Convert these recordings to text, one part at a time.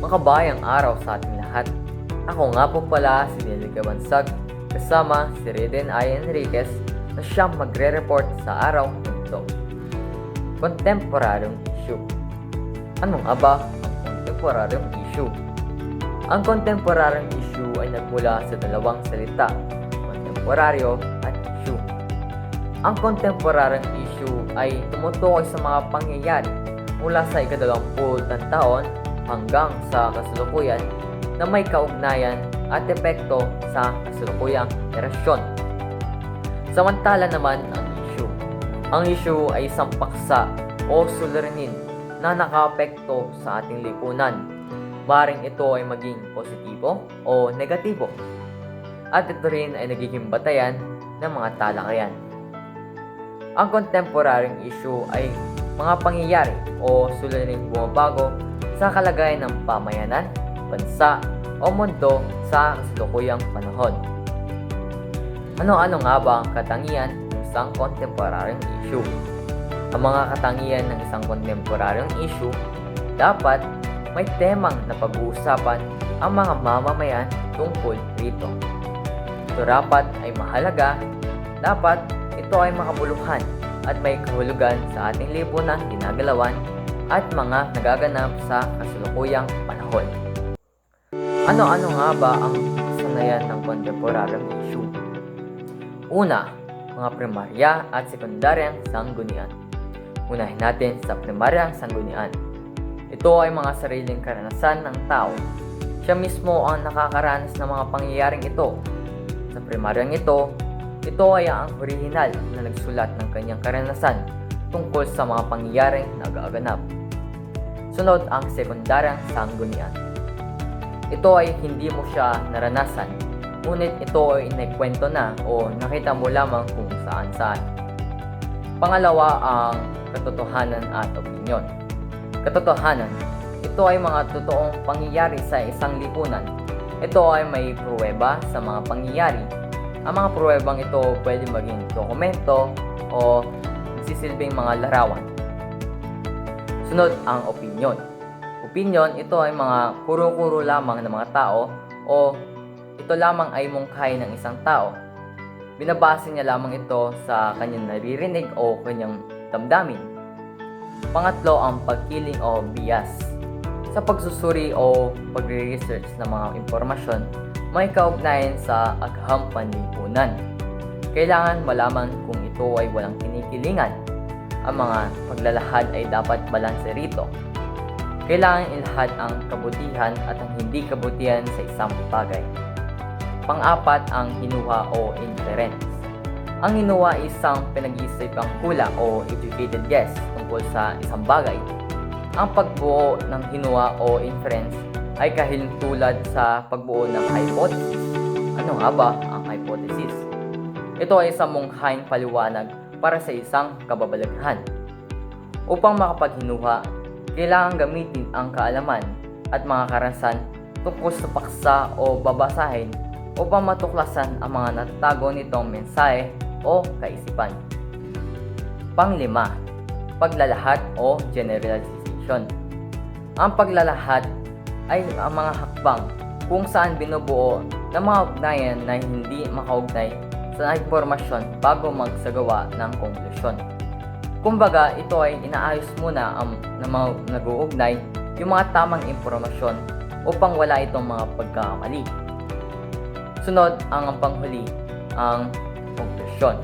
Makabayang araw sa ating lahat. Ako nga po pala si Nelica Bansag, kasama si Reden I. Enriquez na siyang magre-report sa araw nito. Contemporaryong issue. Ano nga ba ang contemporaryong issue? Ang contemporaryong issue ay nagmula sa dalawang salita, contemporaryo at issue. Ang contemporaryong issue ay tumutukoy sa mga pangyayari mula sa ika-20 taon hanggang sa kasalukuyan na may kaugnayan at epekto sa kasalukuyang henerasyon. Samantala naman ang issue. Ang issue ay isang paksa o suliranin na nakaapekto sa ating lipunan. Maring ito ay maging positibo o negatibo. At ito rin ay nagiging batayan ng mga talakayan. Ang contemporaryong issue ay mga pangyayari o suliraning bumabago sa kalagayan ng pamayanan, bansa o mundo sa kasalukuyang panahon. Ano-ano nga ba ang katangian ng isang contemporaryong issue? Ang mga katangian ng isang contemporaryong issue, dapat may temang na pag-uusapan ang mga mamamayan tungkol rito. Ito dapat ay mahalaga, dapat ito ay makabuluhan at may kahulugan sa ating lipunang ginagalawan at mga nagaganap sa kasalukuyang panahon. Ano-ano nga ba ang sanayan ng contemporaryong issue? Una, mga primarya at sekundaryang sanggunian. Unahin natin sa primaryang sanggunian. Ito ay mga sariling karanasan ng tao. Siya mismo ang nakakaranas ng mga pangyayaring ito. Sa primaryang ito ay ang orihinal na nagsulat ng kanyang karanasan tungkol sa mga pangyayaring nagaganap. Sunod ang sekundaryang sanggunian. Ito ay hindi mo siya naranasan, ngunit ito ay inaikwento na o nakita mo lamang kung saan-saan. Pangalawa ang katotohanan at opinyon. Katotohanan, ito ay mga totoong pangyayari sa isang lipunan. Ito ay may pruweba sa mga pangyayari. Ang mga pruwebang ito pwede maging dokumento o sisilbing mga larawan. Sunod ang opinyon. Opinyon, ito ay mga kuro-kuro lamang ng mga tao o ito lamang ay mungkahi ng isang tao. Binabase niya lamang ito sa kanyang naririnig o kanyang damdamin. Pangatlo ang pagkiling o bias. Sa pagsusuri o pagre-research ng mga impormasyon, may kaugnayan sa agham panlipunan. Kailangan malaman kung ito ay walang kinikilingan. Ang mga paglalahad ay dapat balanse rito. Kailangan ilahad ang kabutihan at ang hindi kabutihan sa isang bagay. Pang-apat ang hinuha o inference. Ang hinuha ay isang pinag-iisipang hula o educated guess tungkol sa isang bagay. Ang pagbuo ng hinuha o inference ay kahintulad sa pagbuo ng hypothesis. Ano nga ba ang hypothesis? Ito ay isang mungkahing paliwanag para sa isang kababalaghan. Upang makapaghinuha, kailangan gamitin ang kaalaman at mga karanasan tungkol sa paksa o babasahin upang matuklasan ang mga natatago nitong mensahe o kaisipan. Panglima, paglalahat o generalization. Ang paglalahat ay ang mga hakbang kung saan binubuo ng mga ugnayan na hindi makaugnay sa impormasyon bago magsagawa ng konklusyon. Kumbaga, ito ay inaayos muna ang mga nag-uugnay yung mga tamang impormasyon upang wala itong mga pagkakamali. Sunod ang panghuli, ang konklusyon.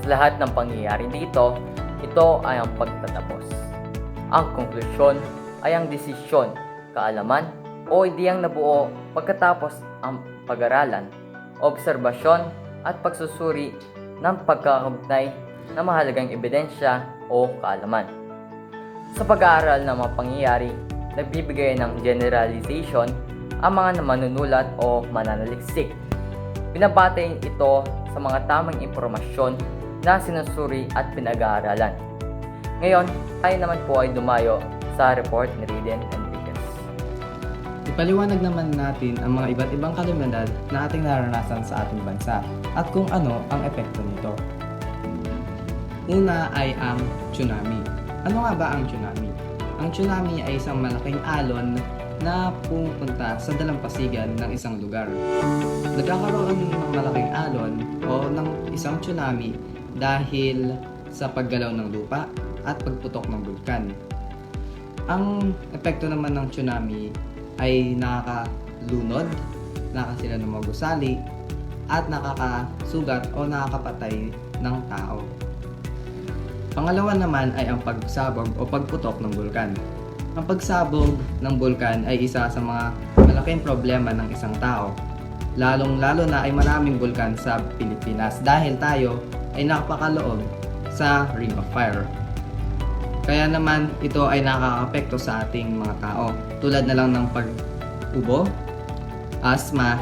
Sa lahat ng pangyayari dito, ito ay ang pagtatapos. Ang konklusyon ay ang desisyon, kaalaman o ideyang nabuo pagkatapos ang pag-aralan, obserbasyon at pagsusuri ng pagkakaugnay na mahalagang ebidensya o kaalaman. Sa pag-aaral ng mga pangyayari, nagbibigay ng generalization ang mga manunulat o mananaliksik. Binabatay ito sa mga tamang impormasyon na sinusuri at pinag-aaralan. Ngayon, tayo naman po ay dumayo sa report ni Reden Enriquez. Ipaliwanag naman natin ang mga iba't ibang kalamidad na ating naranasan sa ating bansa at kung ano ang epekto nito. Una ay ang tsunami. Ano nga ba ang tsunami? Ang tsunami ay isang malaking alon na pupunta sa dalampasigan ng isang lugar. Nagkakaroon ng malaking alon o ng isang tsunami dahil sa paggalaw ng lupa at pagputok ng bulkan. Ang epekto naman ng tsunami ay nakakalunod, nakakasira ng mga gusali, at nakakasugat o nakakapatay ng tao. Pangalawa naman ay ang pagsabog o pagputok ng bulkan. Ang pagsabog ng bulkan ay isa sa mga malaking problema ng isang tao. Lalong-lalo na ay maraming bulkan sa Pilipinas dahil tayo ay napakaloob sa Ring of Fire. Kaya naman ito ay nakakaapekto sa ating mga tao tulad na lang ng pag-ubo, asthma,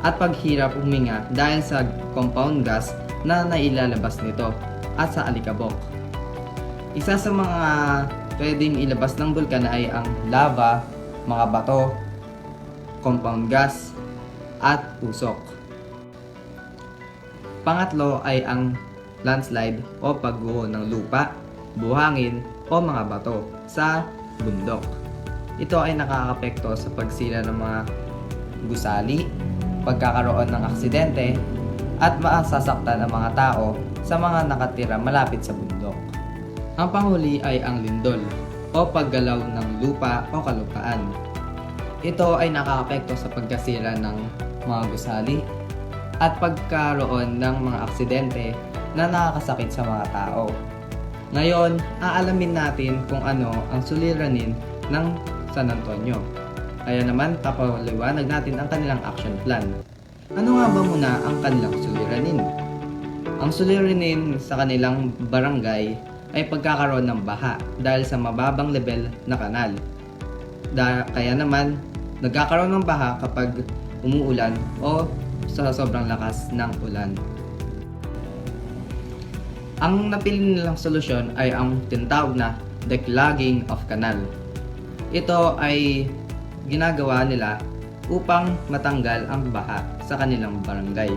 at paghirap huminga dahil sa compound gas na nailalabas nito at sa alikabok. Isa sa mga pwedeng ilabas ng bulkan ay ang lava, mga bato, compound gas, at usok. Pangatlo ay ang landslide o pagguho ng lupa, buhangin o mga bato sa bundok. Ito ay nakakaapekto sa pagsira ng mga gusali, pagkakaroon ng aksidente, at masasaktan ng mga tao sa mga nakatira malapit sa bundok. Ang panghuli ay ang lindol o paggalaw ng lupa o kalupaan. Ito ay nakakaapekto sa pagkasira ng mga gusali at pagkaroon ng mga aksidente na nakakasakit sa mga tao. Ngayon, aalamin natin kung ano ang suliranin ng San Antonio. Kaya naman, papaliwanag natin ang kanilang action plan. Ano nga ba muna ang kanilang suliranin? Ang suliranin sa kanilang barangay ay pagkakaroon ng baha dahil sa mababang level na kanal. Kaya naman, nagkakaroon ng baha kapag umuulan o sa sobrang lakas ng ulan. Ang napili nilang solusyon ay ang tinatawag na declogging of canal. Ito ay ginagawa nila upang matanggal ang baha sa kanilang barangay.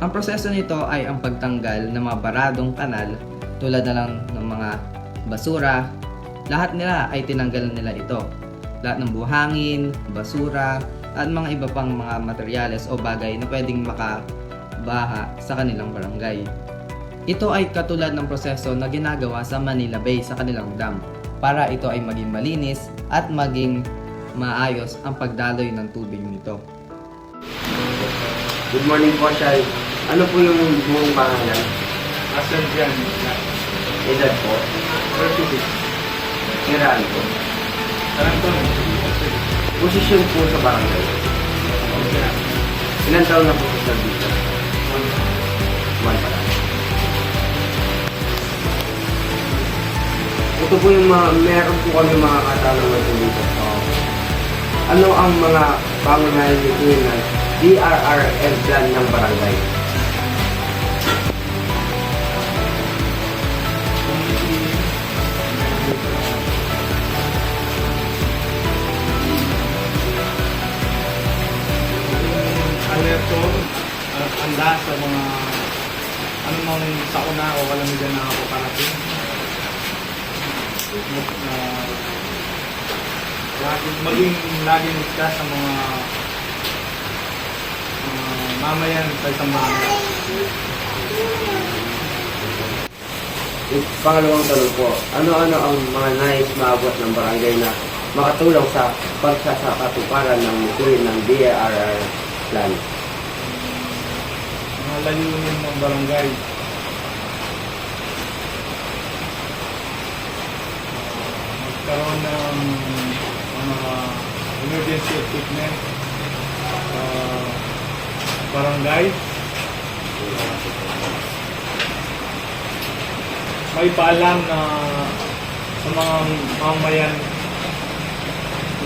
Ang proseso nito ay ang pagtanggal ng mga baradong kanal tulad na lang ng mga basura. Lahat nila ay tinanggal nila ito. Lahat ng buhangin, basura, at mga iba pang mga materyales o bagay na pwedeng makabaha sa kanilang barangay. Ito ay katulad ng proseso na ginagawa sa Manila Bay sa kanilang dam para ito ay maging malinis at maging maayos ang pagdaloy ng tubig nito. Good morning po, Shai. Ano po yung buong pangalan? Asan dyan? Edad po? 36. Kiraan po? Taranton. Posisyon po sa barangay? Ilan taon na po sa service? 1 pa lang. Ito po yung meron po kami mga katanungan po dito. Ano ang mga pangunahing ng DRRM plan ng barangay? Alerto, handa sa mga anumang sakuna o kalamigan na ako parating. Laging ligtas sa mga mamayan sa isang bahay. Pangalawang tanong po, ano-ano ang mga nais maabot ng barangay na makatulong sa pagsasakatuparan ng mutuin ng DRR plan? Mga layunin ng barangay. Magkaroon ng mga emergency equipment barangay. May paalam na sa mga mamayan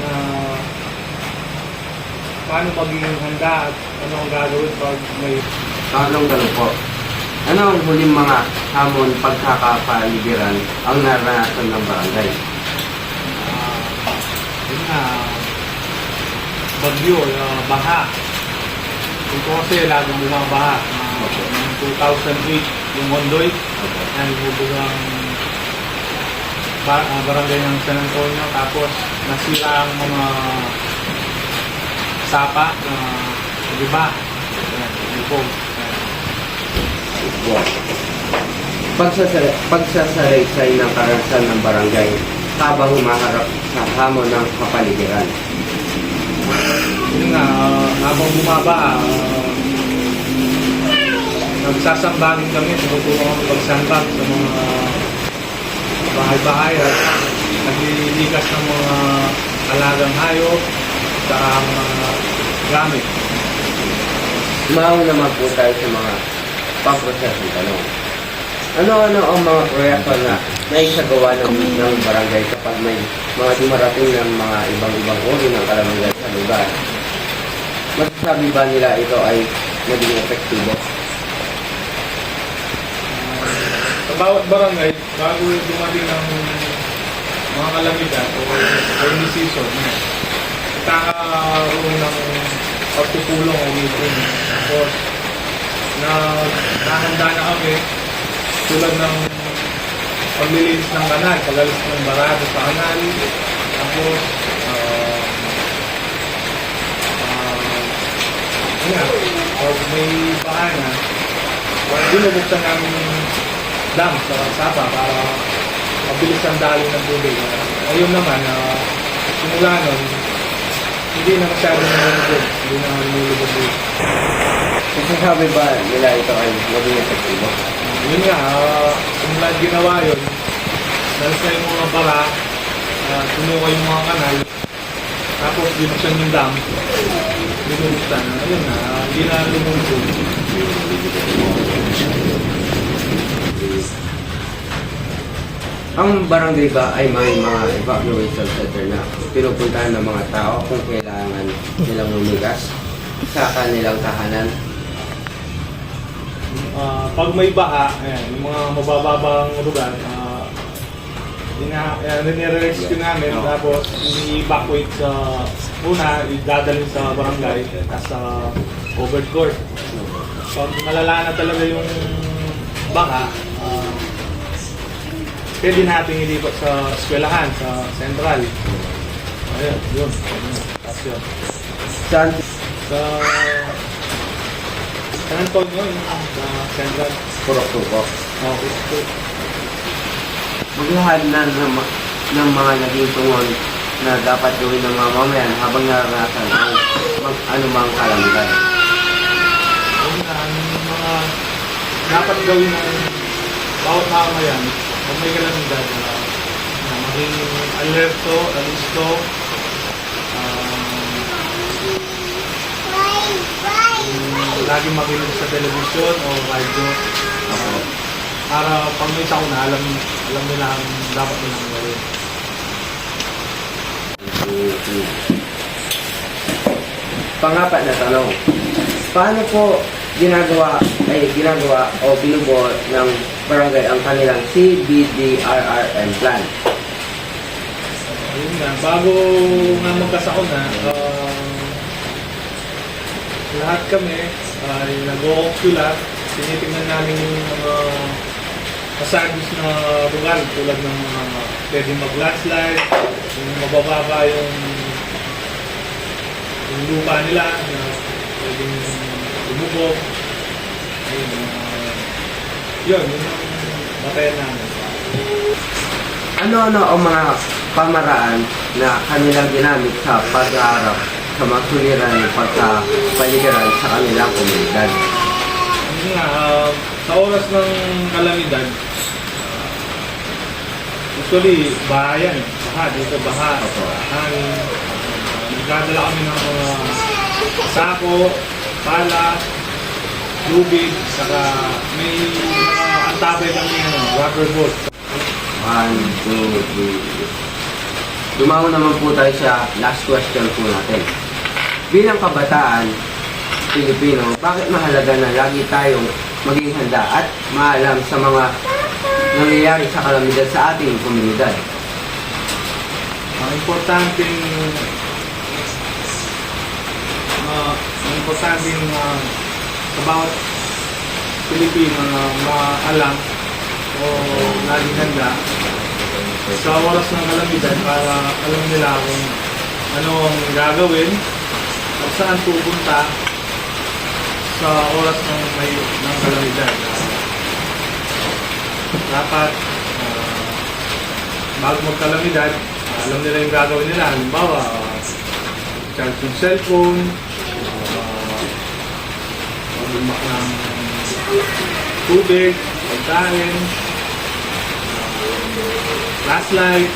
na paano magiging handa at ano ang gagawin pag may Pangalawang tanong po, ano ang huling mga hamon pagkakapaligiran ang naranasan ng barangay? yun na bagyo, baha. Ito kasi laging bumabaha. Noong 2008, yung Mondoy, yan bubugang barangay ng San Antonio, tapos nasira ang mga sapa na iba. Lubog. Wow. Pagsasalaysay ng karanasan ng barangay habang humaharap sa hamon ng kapaligiran. Yun nga, habang bumaba, nagsasambahin kami, tumutulong kami pagsambag sa mga bahay-bahay at naglilikas ng mga alagang hayop sa mga gamit. Mauna naman po tayo sa mga pang-prosesong tanong. Ano-ano ang mga proyekto na naisagawa ng barangay kapag may mga dumarating ng mga ibang-ibang uri ng kalamidad sa lugar? Masasabi ba nila ito ay naging epektibo? Sa bawat barangay, bago dumating ng mga kalamidad o rainy season, nagkakaroon ng pagpupulong o meeting. Tapos, nahanda na kami tulad ng paglilinis ng kanal, pagalis ng barado sa kanal. Tapos, pag may bahay na, binubuksan namin yung dam sa sapa para mabilis ang daloy ng tubig. Ayun naman, simula nun, hindi na masyadong lumulubog. Hindi na lumulubog. Masasabi ba nila ito ay naging epektibo? Yun nga, simula ginawa yun, nalis na yung mga bara, tumuka yung mga kanal, tapos binuksan yung dam, binubuksan, ayun na, hindi na lumulubog. Ang barangay ba ay may mga evacuation center na pinupuntahan ng mga tao kung kailangan nilang lumigas sa kanilang tahanan? Pag may baha, ayan, yung mga mabababang lugar, nire-rescue namin, tapos i-evacuate sa una, idadalhin sa barangay, at sa covered court. Pag malala na talaga yung baha, pwede natin ilipat sa eskwelahan, sa central. Ayun, yun. Tapos yun. Saan? Sa San Antonio, yun, sa central. Purok-tuko. Okay. Maglahad na ng mga naging tungon na dapat gawin ng mga mamayan habang naranasan ang anumang kalamidad. Yun na, yung mga dapat gawin ng bawat mamayan, kung may kalamidad, na maging alerto, alisto, lagi makinig sa telebisyon o radyo, para pag may sakuna, alam nila ang dapat nilang gawin. Pangapat na tanong. Paano po ginagawa o binubuo ng barangay ang kanilang CBDRRM plan? Ayun nga, bago nga magkasakuna, lahat kami ay nag-o-ocular, tinitingnan namin yung mga hazardous na lugar tulad ng mga pwedeng mag-landslide, yung mabababa yung lupa nila na pwedeng lumubog. Yun yung batayan namin. Ano-ano ang mga pamaraan na kanilang ginamit sa pag-aarap sa mga suliran ng pagkapaligiran sa kanilang komunidad? Yun nga, sa oras ng kalamidad, usually, bahayan. Baha, dito baha. Hangin. Nagdadala kami ng mga sako, pala, lubid, saka may mga antabay kami rubber boat. 1, 2, 3. Dumawa naman po tayo sa last question po natin. Bilang kabataan, Pilipino, bakit mahalaga na lagi tayong maging handa at maalam sa mga nangyayari sa kalamidad sa ating komunidad? Ang importanteng sa bawat Pilipino na maalam o laging handa sa oras ng kalamidad para alam nila kung ano ang gagawin at saan pupunta sa oras ng kalamidad. Dapat bago magkalamidad, alam nila yung gagawin nila. Halimbawa, charge yung cellphone, magumak ng tubig, pagkain, flashlight,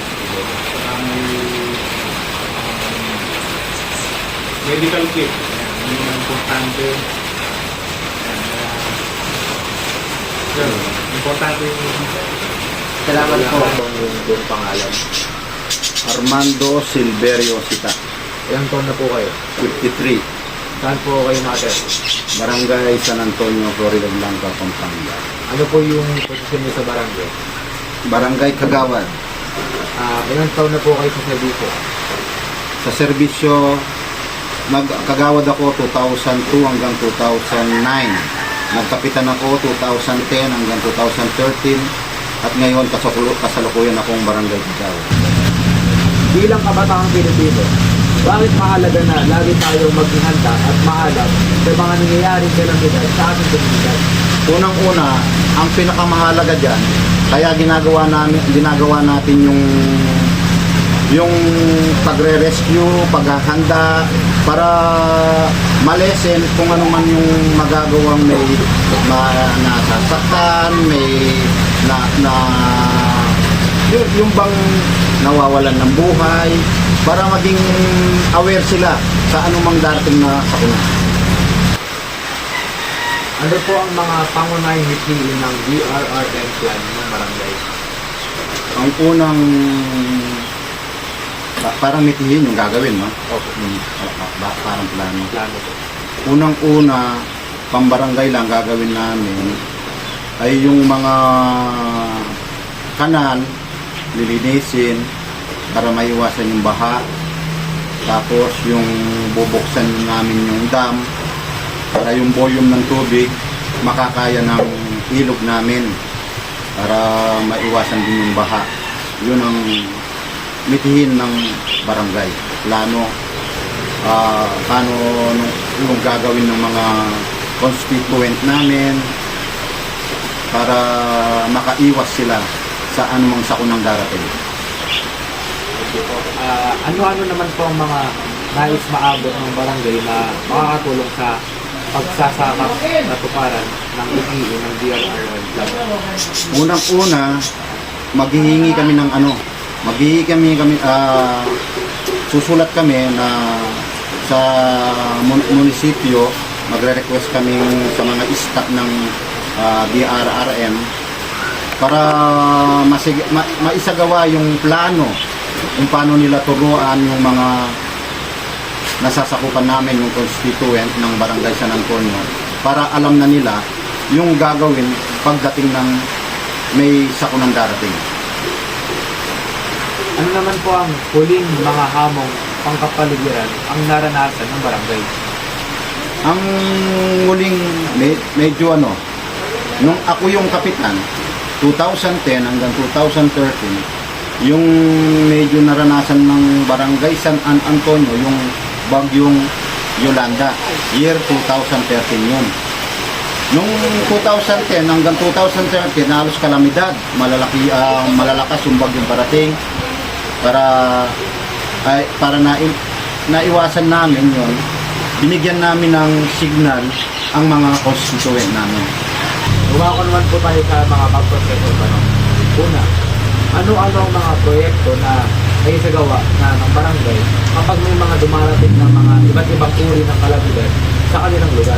medical kit. Yan, yun ang importante. Importante yung Salamat po. Yung buong pangalan. Armando Silverio Sita, Ilang taon na po kayo? 53, Saan po kayo nakatira? Barangay San Antonio, Florida Blanca, Pampanga. Ano po yung posisyon niyo sa barangay? Barangay Kagawad. Ilang taon na po kayo sa servisyo? Sa serbisyo, nagkagawad ako 2002 hanggang 2009. Nagkapitan ako 2010 hanggang 2013. At ngayon, kasalukuyan akong barangay Kagawad. Bilang kabataang Pilipino, bakit mahalaga na lagi tayong maging handa at maalam sa mga nangyayaring kalamidad sa ating komunidad? Unang-una, ang pinakamahalaga dyan, kaya ginagawa natin yung pagre-rescue, paghahanda, para malesen kung ano man yung magagawang may nasasaktan, may yung bang nawawalan ng buhay, para maging aware sila sa anumang darating na sakuna. Ano po ang mga pangunahing mithiin ng DRRM plan ng barangay? Ang unang parang mitihin yung gagawin, no? Okay. Parang plano. Plano po. Unang-una, pambarangay lang gagawin namin ay yung mga kanal, lilinisin para maiwasan yung baha. Tapos yung bubuksan namin yung dam para yung volume ng tubig makakaya ng ilog namin para maiwasan din yung baha. Yun ang mitihin ng barangay. Plano, paano yung gagawin ng mga constituent namin para makaiwas sila sa anumang sakunang darating. Okay po. Ano-ano naman po ang mga nais maabot ng barangay na makakatulong sa pagsasakap na tuparan ng mithiin ng DRRM plan? Unang-una, maghihingi kami ng susulat kami na sa munisipyo, magre-request kami sa mga staff ng DRRM para maisagawa yung plano, yung paano nila turuan yung mga nasasakupan namin, yung constituent ng Barangay San Antonio, para alam na nila yung gagawin pagdating ng may sakunang darating. Ano naman po ang huling mga hamong pangkapaligiran ang naranasan ng barangay? Ang muling medyo nung ako yung kapitan, 2010 hanggang 2013, yung medyo naranasan ng Barangay San Antonio, yung bagyong Yolanda, year 2013 yun. Nung 2010 hanggang 2013, halos kalamidad, malalakas yung bagyong parating, para naiwasan namin yon, binigyan namin ng signal ang mga constituent namin. Umako naman po tayo sa mga pagproseso ba? Una, ano-ano ang mga proyekto na ay isagawa na ng barangay kapag may mga dumarating ng mga iba't ibang uri ng kalamidad sa kanilang lugar?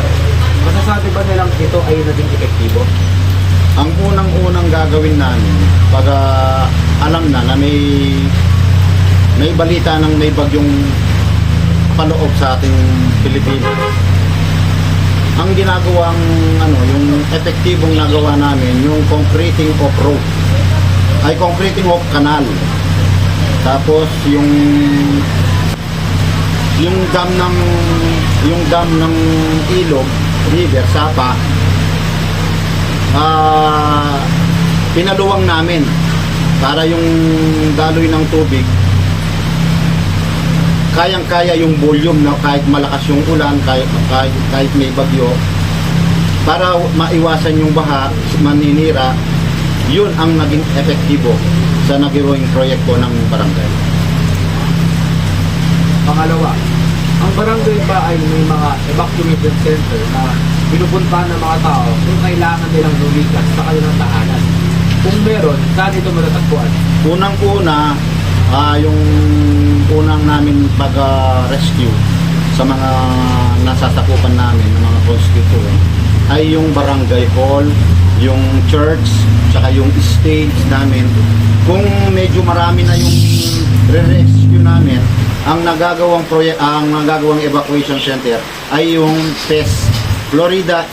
Masasabi ba nilang ito ay naging epektibo? Ang unang-unang gagawin namin pag alam na may balita ng may bagyong paloob sa ating Pilipinas, ang ginagawang yung epektibong nagawa namin, yung concreting of road, ay concreting of canal. Tapos yung dam ng ilog, river, Sapa, pinaluwang namin para yung daloy ng tubig kayang-kaya yung volume na kahit malakas yung ulan, kahit may bagyo, para maiwasan yung baha, maninira. Yun ang naging epektibo sa naging proyekto ng barangay. Pangalawa, ang barangay ba ay may mga evacuation center na pinupuntahan ng mga tao kung kailangan nilang lumikas sa kanilang tahanan? Kung meron, saan ito matatagpuan? Unang-una, yung unang namin pag-rescue sa mga nasasakupan namin, ng mga constituent, ay yung barangay hall, yung church, saka yung stage namin. Kung medyo marami na yung re-rescue namin, ang nagagawang evacuation center ay yung PES, Florida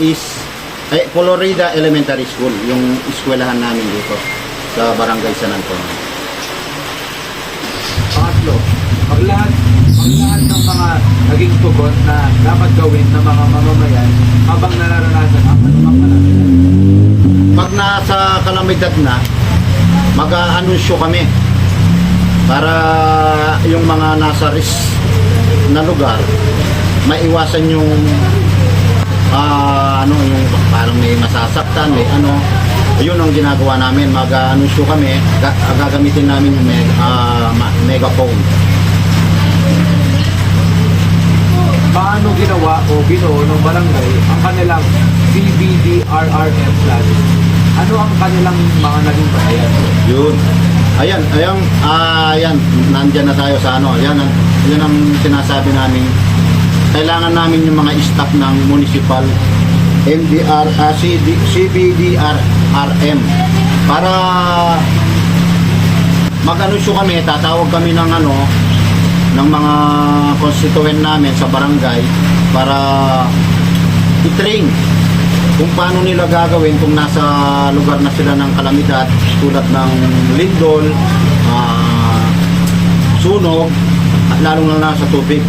Elementary School, yung eskwelahan namin dito sa barangay San Antonio. Pangatlo, ang lahat ng mga naging tugon na dapat gawin ng mga mamamayan habang nararanasan ang anumang kalamidad. Pag nasa kalamidad na, mag-aanunsyo kami para yung mga nasa risk na lugar maiwasan yung yung parang may masasaktan, may yun ang ginagawa namin. Mag-aanunsyo kami, gagamitin namin yung megaphone. Paano ginawa o binuo ng barangay ang kanilang CBDRRM plan? Ano ang kanilang mga naging batayan? Yun. Ayan, nandyan na tayo sa yan ang sinasabi namin. Kailangan namin yung mga staff ng municipal CBDRRM para mag-anusyo kami, tatawag kami ng ng mga constituent namin sa barangay para i-train kung paano nila gagawin kung nasa lugar na sila ng kalamidad tulad ng lindol, sunog, at lalong na nasa tubig.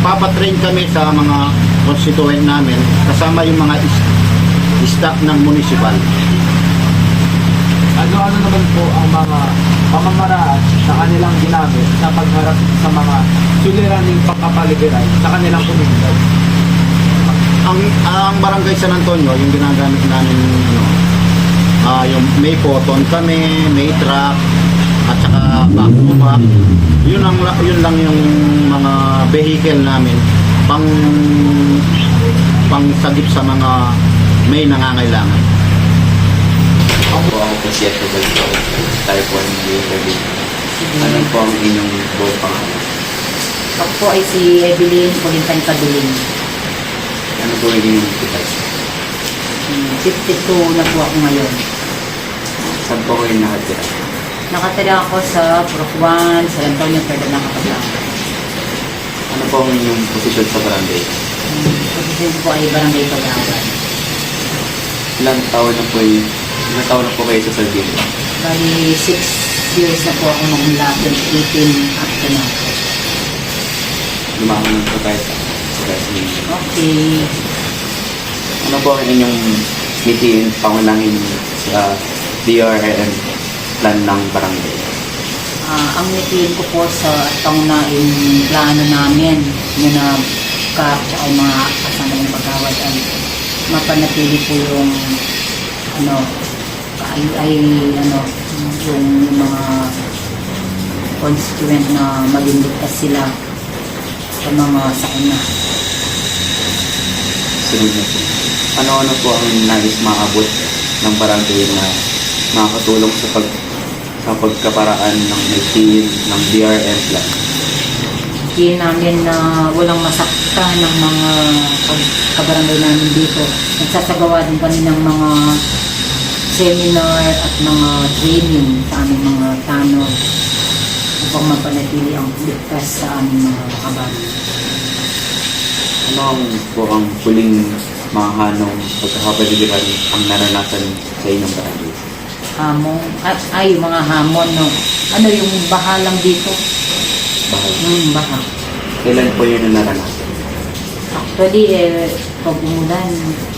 Papatrain kami sa mga constituent namin kasama yung mga staff ng municipal. Ano naman po ang mga pamamaraan na kanilang ginamit sa pagharap sa mga suliraning pagkapaligiran sa kanilang komunidad? Ang barangay San Antonio, yung ginagamit namin yung may photon kami, may truck, at saka back-to-back. Yun lang yung mga vehicle namin pang sagip sa mga may nangangailangan. Ako po si Eto Balito. Tayo po ay mag-interview. Ano po ang inyong buong pangalan? Ako po ay si Evelyn Pulintan Kaduling. Ano po ang inyong kitas? 52 na po ako ngayon. Saan po kayo nakatira? Nakatira ako sa Purokwan, San Antonio, Ferdinand Kapatagan. Ano po ang inyong posisyon sa barangay? Posisyon po ay Barangay Pagawan. Ilang taon na po kayo sa Sardinia? Bali, 6 years na po ako nung mula 2018 up to now. Lumaman po tayo sa Sardinia. Okay. Ano po ang inyong mitiin, pangunangin sa DRRM plan ng barangay? Ang nitiin ko po sa taon-naing plano namin na ay mga kasamang pagawad ay mapanatili po yung yung mga constituent na maging ligtas sila sa mga sakuna. Sunod na po. Ano po ang nais maabot ng barangay na makakatulong sa pagkaparaan ng mitiin ng DRM plan? Hindi namin na walang masaktan ng mga kabarangay namin dito. Nagsasagawa din kami ng mga seminar at mga training sa aming mga tanod upang mapanatili ang ligtas sa aming mga kabarangay. Ano po ang huling mga hanong pagkakapaligiran ang naranasan sa inyong barangay? Hamon, yung mga hamon, no? Yung baha lang dito? Baha. Kailan po yun na naranasan? Actually, pag umulan,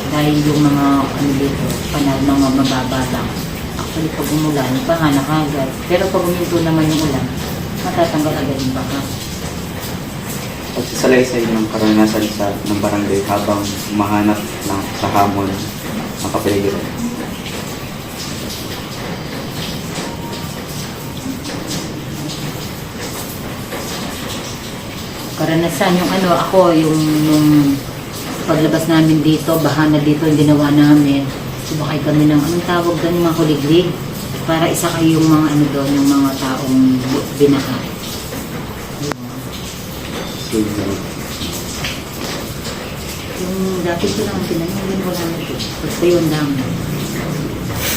dahil yung mga dito, mga mababa lang. Actually, pag umulan, baha na kagad. Pero pag uminto naman yung ulan, matatanggal agad yung baha. Pagsasalaysay ng karanasan ng barangay habang mahanap sa hamon ng kapaligiran. Karanasan yung yung paglabas namin dito, baha na dito, yung ginawa namin. Subakay kami ng, anong tawag doon, yung mga kuliglig. Para isa kayo yung mga doon, yung mga taong binaha. Yung dati ko lang tinanong, yun wala na ito. Basta yun lang.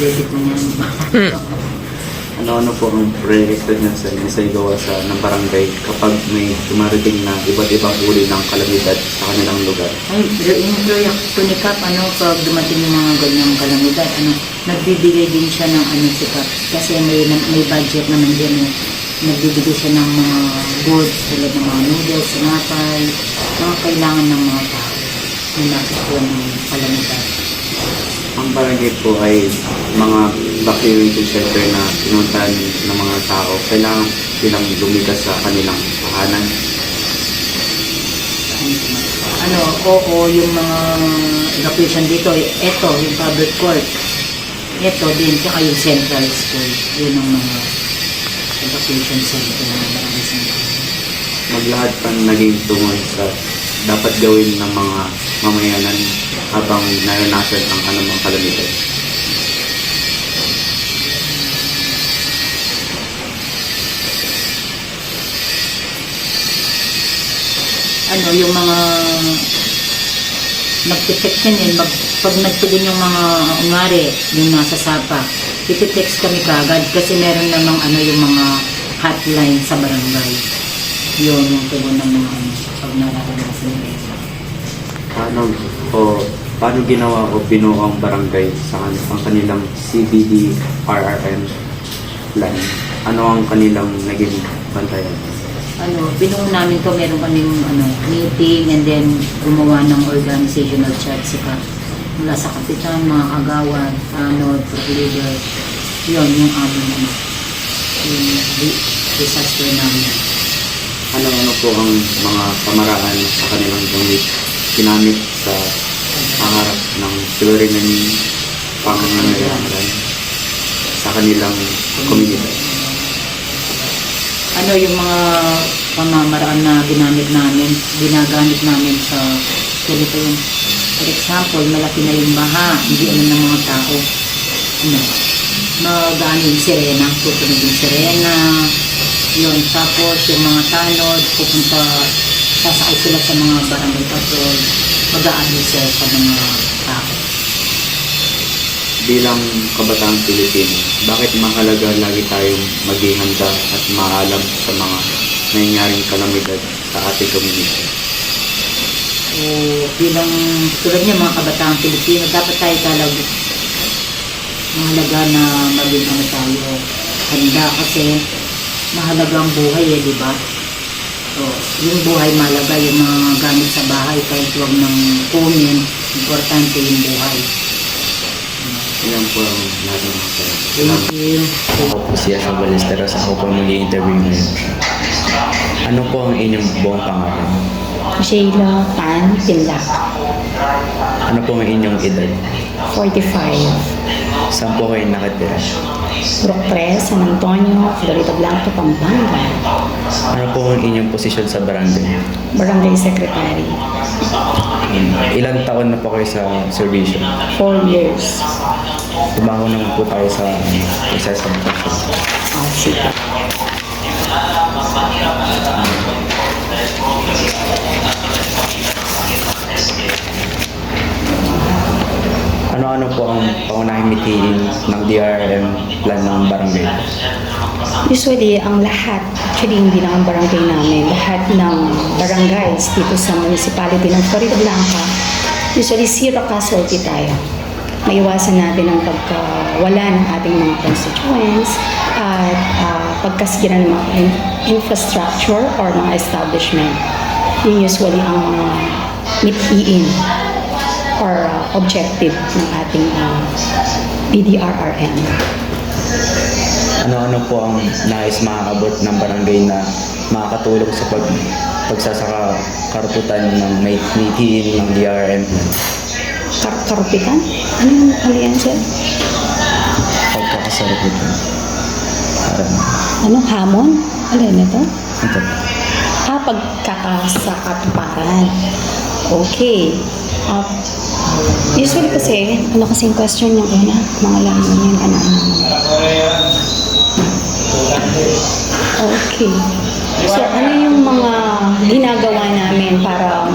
Debit mo yan. Ano po ang pre-experience sa gawa ng barangay kapag may dumarating na iba't ibang uri ng kalamidad sa kanilang lugar? Ay, yung proyekto ni Kap, pag dumating yung mga ganyang kalamidad, nagbibigay din siya ng si Kap. Kasi may budget naman din nagbibigay siya ng mga goods, tulad ng mga noodles, sinapay, mga kailangan ng mga tao na nakukuha ng kalamidad. Ang barangay po ay mga evacuation shelter na pinuntahan ng mga tao. Kailangan silang lumigas sa kanilang tahanan. Oo, yung mga evacuation dito, ito, yung public court. Ito din, tsaka yung central school. Yun ang mga evacuation center ng barangay center. Maglahat pang naging tungon sa dapat gawin ng mga mamayanan habang naranasan ang anumang kalamidad. Yung mga nagtitext yan pag nagtugon yung mga ungari, yung nasa sapa, iti-text kami kagad kasi meron namang yung mga hotline sa barangay. Yun yung tugon ng mga pag nararanasan nila. Paano ginawa o binuo ang barangay sa ang kanilang CBD-RRM plan? Ano ang kanilang naging bantayan? Binuo namin to, meron kaming meeting and then gumawa ng organizational chart mula sa kapitan, mga kagawad, tanod, leader. Yun yung aming yung disaster namin. Ano po ang mga pamaraan sa kanilang ginamit sa pangarap ng suliranin pangangailangan sa kanilang komunidad? Yung mga pamamaraan na ginagamit namin sa ganito yung, for example, malaki na yung baha, hindi alam ng mga tao. Magaan yung sirena, tutunog yung sirena, yun. Tapos yung mga tanod, sasakay sila sa mga barangay patrol, mag-a-advise sa mga tao. Bilang kabataang Pilipino, bakit mahalaga lagi tayong maging handa at maalam sa mga nangyayaring kalamidad sa ating komunidad? Bilang tulad niya mga kabataang Pilipino, dapat tayo talaga mahalaga na maging tayo handa kasi mahalaga ang buhay di ba? So, yung buhay mahalaga, yung mga gamit sa bahay kahit huwag ng kunin, importante yung buhay. Ilan po ang lahat ng mga Thank you. Ako po si Asa Balesteros. Ako po mag-i-interview ngayon. Ano po ang inyong buong pangalan? Sheila Pan Pinlac, Ano po ang inyong edad? 45. Saan po kayo nakatira? Brook 3, San Antonio, Florida Blanco, Pampanga. Ano po ang inyong posisyon sa barangay? Barangay Secretary. Ilang taon na po kayo sa servisyo? 4 years. Tumaho naman po tayo sa process ng Sige. Ano-ano po ang pangunahing mithiin ng DRM plan ng barangay? Usually, ang lahat, actually hindi lang ang barangay namin, lahat ng barangays dito sa municipality ng Florida Blanca, usually zero casualty tayo. Maiwasan natin ang pagkawala ng ating mga constituents at pagkasira ng mga infrastructure or mga establishment. Yun usually ang mithiin or objective ng ating BDRRM. Ano-ano po ang nais makaabot ng barangay na makakatulong sa pagsasaka karputan ng maytiin ng DRM plan? Karupitan? Ano yan, sir? Pagkakasaruputan. Parang, Ano, hamon? Alin ito? ito. Pagkakasakatuparan. Okay. Usually kasi, ano kasing question yung una? Mga layunin, ano. Okay. So, ano yung mga ginagawa namin para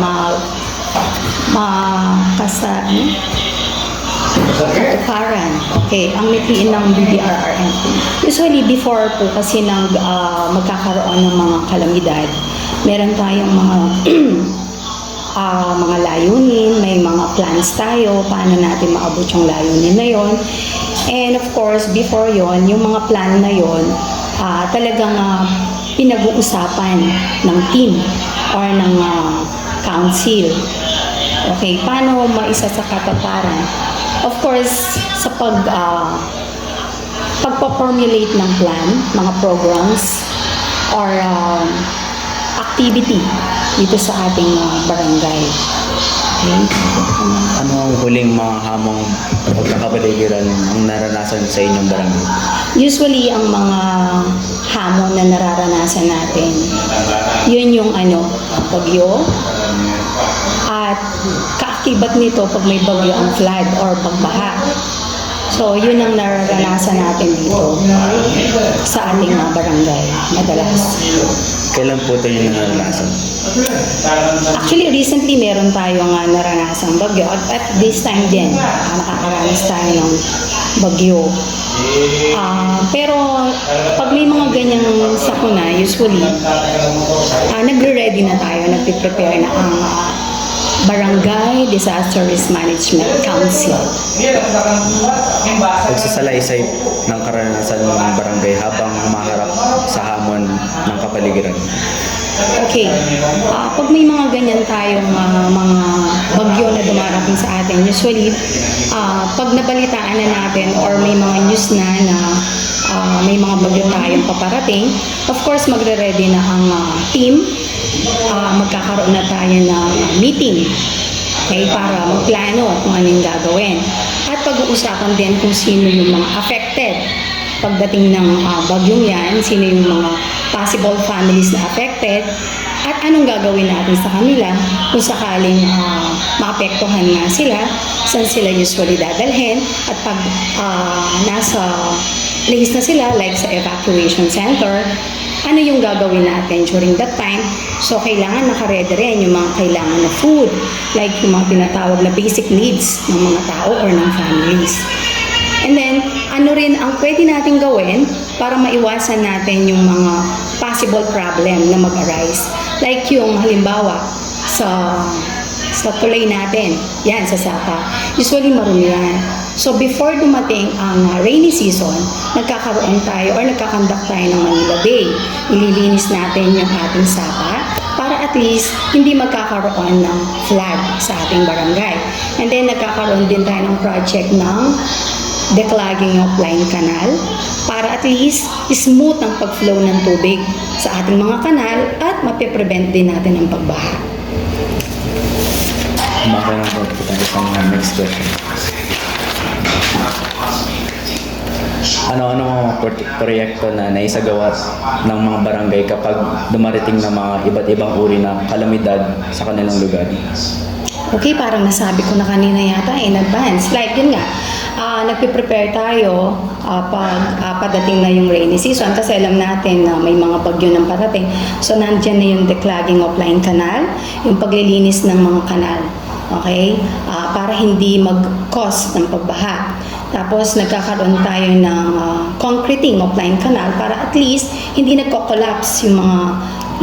katuparan? Okay, ang mitiin ng BDRRM. Usually, before po kasi magkakaroon ng mga kalamidad, meron tayong mga mga layunin, may mga plans tayo, paano natin maabot yung layunin na yon. And of course, before yon, yung mga plan na yon, talagang pinag-uusapan ng team or ng council. Okay, paano maisa sa katuparan? Of course, sa pagpo-formulate ng plan, mga programs, or activity dito sa ating barangay. Okay? Ano ang huling mga hamong pagkakabaligiran ang naranasan sa inyong barangay? Usually, ang mga hamon na nararanasan natin, yun yung bagyo. At kaakibat nito pag may bagyo ang flood or pagbaha. So, yun ang nararanasan natin dito sa ating barangay madalas. Kailan po ito yung naranasan? Actually, recently meron tayong naranasang bagyo at this time din, nakakaranas tayo ng bagyo. Pero pag may mga ganyang sakuna, usually, nagre-ready na tayo, nagpe-prepare na ang Barangay Disaster Risk Management Council. Pagsasalaysay ng karanasan ng barangay habang humaharap sa hamon ng kapaligiran. Okay. Pag may mga ganyan tayong mga bagyo na dumarating sa atin, usually, pag nabalitaan na natin or may mga news na may mga bagyo tayong paparating, of course, magre-ready na ang team. Magkakaroon na tayo ng meeting, okay, para magplano kung anong gagawin. At pag-uusapan din kung sino yung mga affected pagdating ng bagyong yan, sino yung mga possible families na affected, at anong gagawin natin sa kanila kung sakaling maapektuhan nga sila, saan sila usually dadalhin, at pag nasa place na sila, like sa evacuation center, ano yung gagawin natin during that time. So, kailangan nakaredy rin yung mga kailangan na food, like yung mga tinatawag na basic needs ng mga tao or ng families. And then, ano rin ang pwede natin gawin para maiwasan natin yung mga possible problem na mag-arise. Like yung halimbawa, sa tulay natin, yan, sa Sapa, usually marumi yan. So before dumating ang rainy season, nagkakaroon tayo or nagkakandak tayo ng Manila Bay. Ililinis natin yung ating Sapa para at least hindi magkakaroon ng flood sa ating barangay. And then nagkakaroon din tayo ng project ng declogging of line canal para at least smooth ang pag-flow ng tubig sa ating mga kanal at mapiprevent din natin ang pagbaha. Makaroon po tayo sa mga next question. Ano-ano mga proyekto na naisagawa ng mga barangay kapag dumarating na mga iba't ibang uri ng kalamidad sa kanilang lugar? Okay, parang nasabi ko na kanina yata in advance. Like yun nga, nagpe-prepare tayo padating na yung rainy season kasi alam natin na may mga bagyo ng parating. So, nandyan na yung declogging of line canal, yung paglilinis ng mga kanal. Okay? Para hindi mag-cause ng pagbaha. Tapos, nagkakaroon tayo ng concreting of line canal para at least hindi nagko-collapse yung mga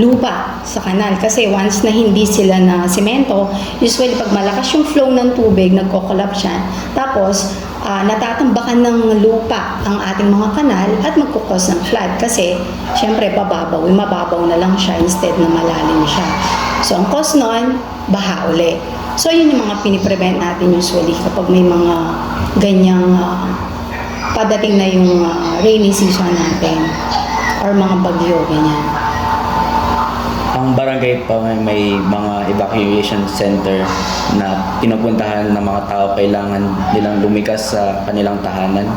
lupa sa kanal. Kasi once na hindi sila na semento, usually pag malakas yung flow ng tubig, nagko-collapse siya. Tapos, natatambakan ng lupa ang ating mga kanal at magkukos ng flood kasi syempre mababaw na lang siya instead na malalim siya. So ang cause nun, baha uli. So yun yung mga piniprevent natin usually kapag may mga ganyang padating na yung rainy season natin or mga bagyo, ganyan. Ang barangay pa may mga evacuation center na pinupuntahan ng mga tao kailangan nilang lumikas sa kanilang tahanan.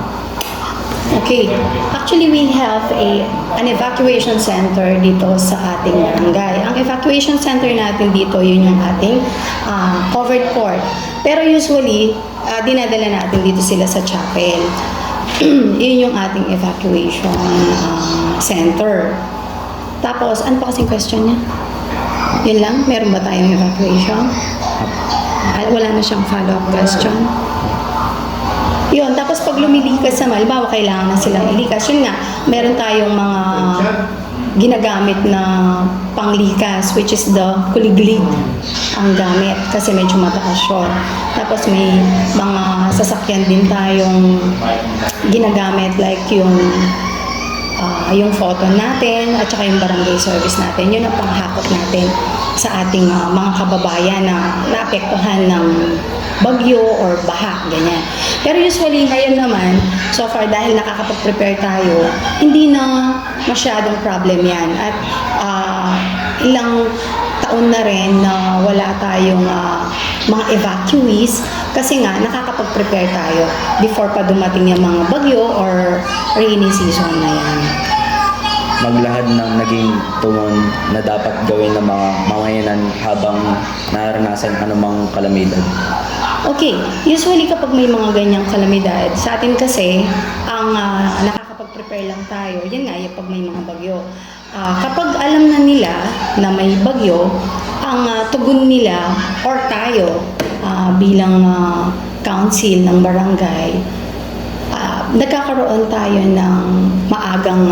Okay. Actually, we have an evacuation center dito sa ating barangay. Ang evacuation center natin dito, yun yung ating covered court. Pero usually, dinadala natin dito sila sa chapel. Yun yung ating evacuation center. Tapos, ano pa kasing question niya? Yun lang? Meron ba tayong evacuation? Wala na siyang follow-up question? Yun, tapos pag lumilikas naman, halimbawa kailangan na silang ilikas, yun nga, meron tayong mga ginagamit na panglikas, which is the kuliglig ang gamit kasi medyo mataas yun. Tapos may mga sasakyan din tayong ginagamit like yung photo natin at saka yung barangay service natin. Yun ang panghakot natin sa ating mga kababayan na naapektuhan ng bagyo or baha, ganyan. Pero usually ngayon naman, so far dahil nakakapag-prepare tayo, hindi na masyadong problem yan. At ilang taon na rin na wala tayong mga evacuees kasi nga nakakapag-prepare tayo before pa dumating yung mga bagyo or rainy season na yan. Maglahad ng naging tugon na dapat gawin ng mga mamayanan habang naranasan anumang kalamidad. Okay, usually kapag may mga ganyang kalamidad, sa atin kasi, ang nakakapag-prepare lang tayo, yan nga, yung pag may mga bagyo. Kapag alam na nila na may bagyo, ang tugon nila or tayo bilang council ng barangay, nagkakaroon tayo ng maagang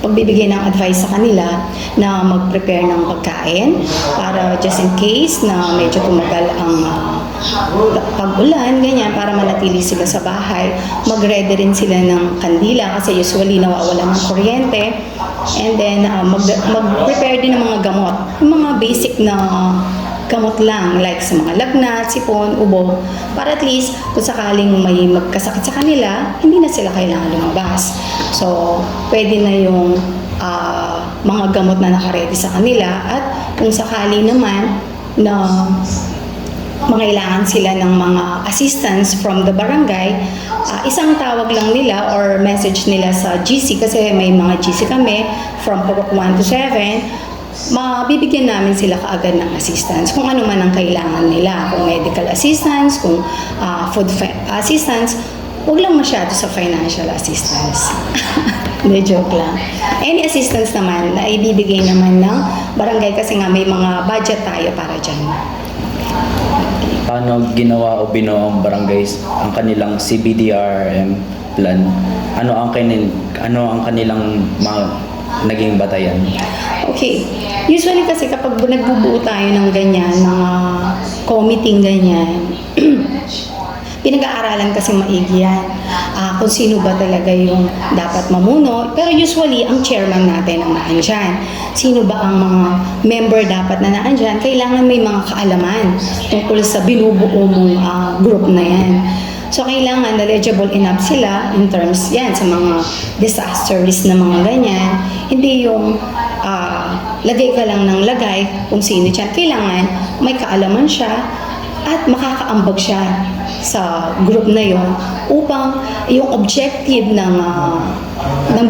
pagbibigay ng advice sa kanila na mag-prepare ng pagkain para just in case na medyo tumagal ang pag-ulan, ganyan, para manatili sila sa bahay. Mag-ready rin sila ng kandila kasi usually nawawala ng kuryente. And then, mag-prepare din ng mga gamot. Yung mga basic na gamot lang, like sa mga lagnat, sipon, ubo, para at least kung sakaling may magkasakit sa kanila, hindi na sila kailangan lumabas. So, pwede na yung mga gamot na nakaredy sa kanila at kung sakali naman na mangailangan sila ng mga assistance from the barangay, isang tawag lang nila or message nila sa GC kasi may mga GC kami from Purok 1 to 7, mabibigyan namin sila kaagad ng assistance kung ano man ang kailangan nila, kung medical assistance, kung food assistance, huwag lang masyado sa financial assistance. Hindi, joke lang. Any assistance naman na ibibigay naman ng barangay kasi nga may mga budget tayo para dyan. Paano ginawa o binuo ang barangays ang kanilang CBDRM plan? Ano ang kanilang mga naging batayan? Okay. Usually kasi kapag nagbubuo tayo ng ganyan, mga committee ganyan, pinag-aaralan kasi maigi yan. Kung sino ba talaga yung dapat mamuno. Pero usually, ang chairman natin ang naandyan. Sino ba ang mga member dapat na naandyan? Kailangan may mga kaalaman tungkol sa binubuo mong group na yan. So, kailangan knowledgeable enough sila in terms yan sa mga disaster risk na mga ganyan. Hindi yung lagay ka lang ng lagay kung sino dyan. Kailangan may kaalaman siya at makakaambag siya sa group na yon upang yung objective ng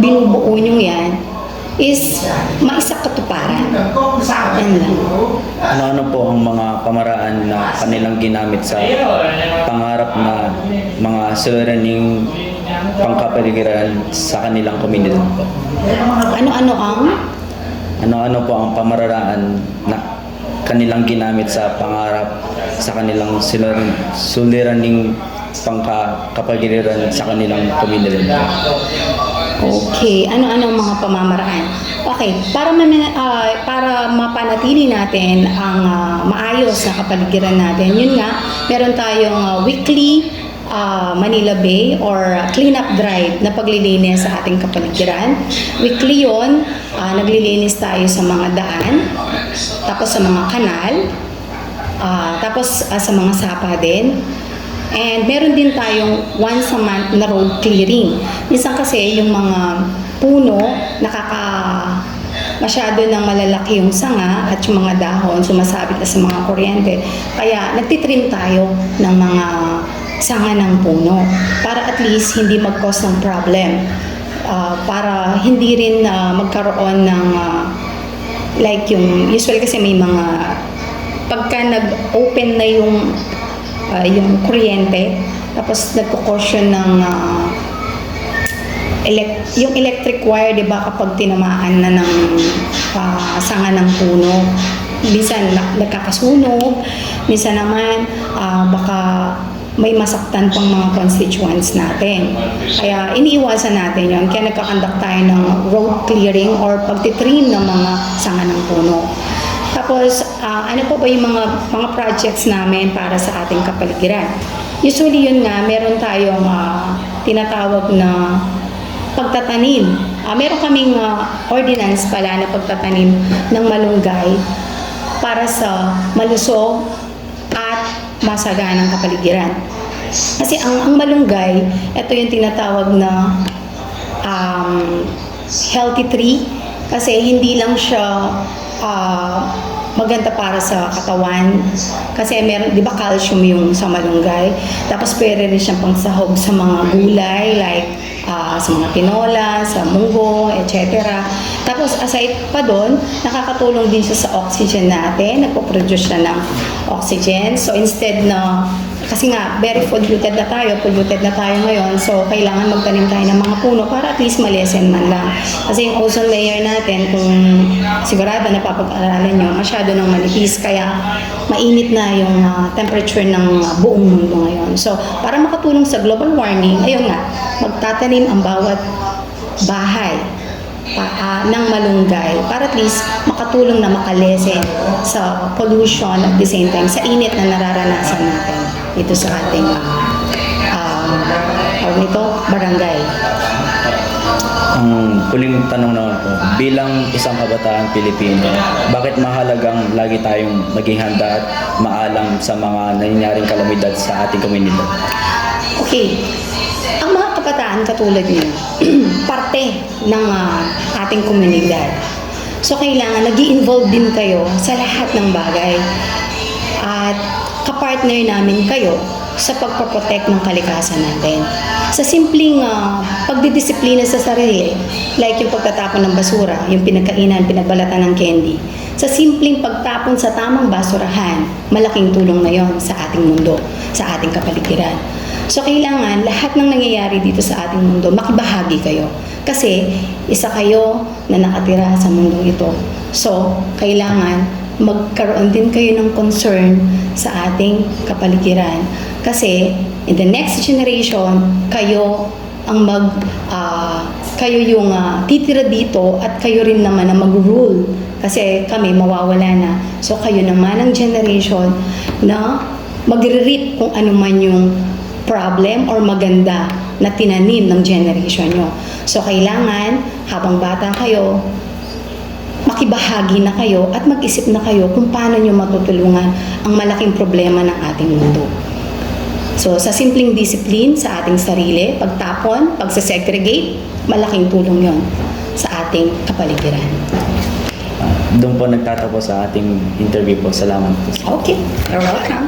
binubuo nyo yan is maisakatuparan. Yan lang. Ano-ano po ang mga pamaraan na kanilang ginamit sa pangarap na mga suliraning pangkapaligiran sa kanilang komunidad po? Ano-ano po ang pamaraan na kanilang ginamit sa pangarap sa kanilang suliraning pangkapaligiran sa kanilang komunidad? Okay, ano-ano ang mga pamamaraan? Okay, para mapanatili natin ang maayos na kapaligiran natin, yun nga, meron tayong weekly Manila Bay or cleanup drive na paglilinis sa ating kapaligiran. Weekly yun, naglilinis tayo sa mga daan, tapos sa mga kanal, tapos sa mga sapa din. And meron din tayong once a month na road clearing. Minsan kasi yung mga puno, masyado nang malalaki yung sanga at yung mga dahon sumasabit na sa mga kuryente. Kaya nagtitrim tayo ng mga sanga ng puno para at least hindi mag-cause ng problem. Para hindi rin magkaroon ng like yung usually kasi may mga pagka nag-open na yung kuryente tapos nagko-caution ng yung electric wire, 'di ba, kapag tinamaan na ng sanga ng puno, minsan nagkakasunog, minsan naman baka may masaktan pang mga constituents natin. Kaya iniiwasan natin yun. Kaya nagkakandak tayo ng road clearing or pagtitrim ng mga sanga ng puno. Tapos, ano po ba yung mga projects namin para sa ating kapaligiran? Usually yun nga, meron tayong tinatawag na pagtatanim. Meron kaming ordinance pala na pagtatanim ng malunggay para sa malusog at masaganang kapaligiran. Kasi ang malunggay, ito yung tinatawag na healthy tree kasi hindi lang siya maganda para sa katawan kasi meron, di ba, calcium yung sa malunggay, tapos pwede rin siyang pangsahog sa mga gulay like sa mga tinola, sa munggo, etc. Tapos aside pa doon, nakakatulong din siya sa oxygen natin, nagpo-produce siya ng oxygen. So instead na, kasi nga very polluted na tayo ngayon, so kailangan magtanim tayo ng mga puno para at least malesen man lang. Kasi yung ozone layer natin, kung sigurado napapag-aralan nyo, masyado nang manipis, kaya mainit na yung temperature ng buong mundo ngayon. So para makatulong sa global warming, ayun nga, magtatanim ang bawat bahay ng malunggay para at least makatulong na makalesen sa pollution at the same time sa init na nararanasan natin dito sa ating barangay. Ang huling tanong naman po, bilang isang kabataan Pilipino, bakit mahalagang lagi tayong maging handa at maalam sa mga nangyayaring kalamidad sa ating komunidad? Okay. Ang mga kabataan katulad niyo, parte ng ating komunidad. So kailangan nag-i-involve din kayo sa lahat ng bagay. At kapartner namin kayo sa pagpaprotect ng kalikasan natin. Sa simpleng pagdidisiplina sa sarili, like yung pagtatapon ng basura, yung pinagkainan, pinagbalatan ng candy. Sa simpleng pagtapon sa tamang basurahan, malaking tulong na yon sa ating mundo, sa ating kapaligiran. So kailangan lahat ng nangyayari dito sa ating mundo, makibahagi kayo. Kasi isa kayo na nakatira sa mundong ito. So kailangan magkaroon din kayo ng concern sa ating kapaligiran. Kasi in the next generation, kayo ang kayo yung titira dito at kayo rin naman ang mag-rule. Kasi kami mawawala na. So kayo naman ang generation na magre-reap kung ano man yung problem or maganda na tinanim ng generation nyo. So kailangan, habang bata kayo, makibahagi na kayo at mag-isip na kayo kung paano nyo matutulungan ang malaking problema ng ating mundo. So sa simpleng discipline sa ating sarili, pagtapon, pagsesegregate, malaking tulong yon sa ating kapaligiran. Doon po nagtatapos sa ating interview po. Salamat po. Okay, you're welcome.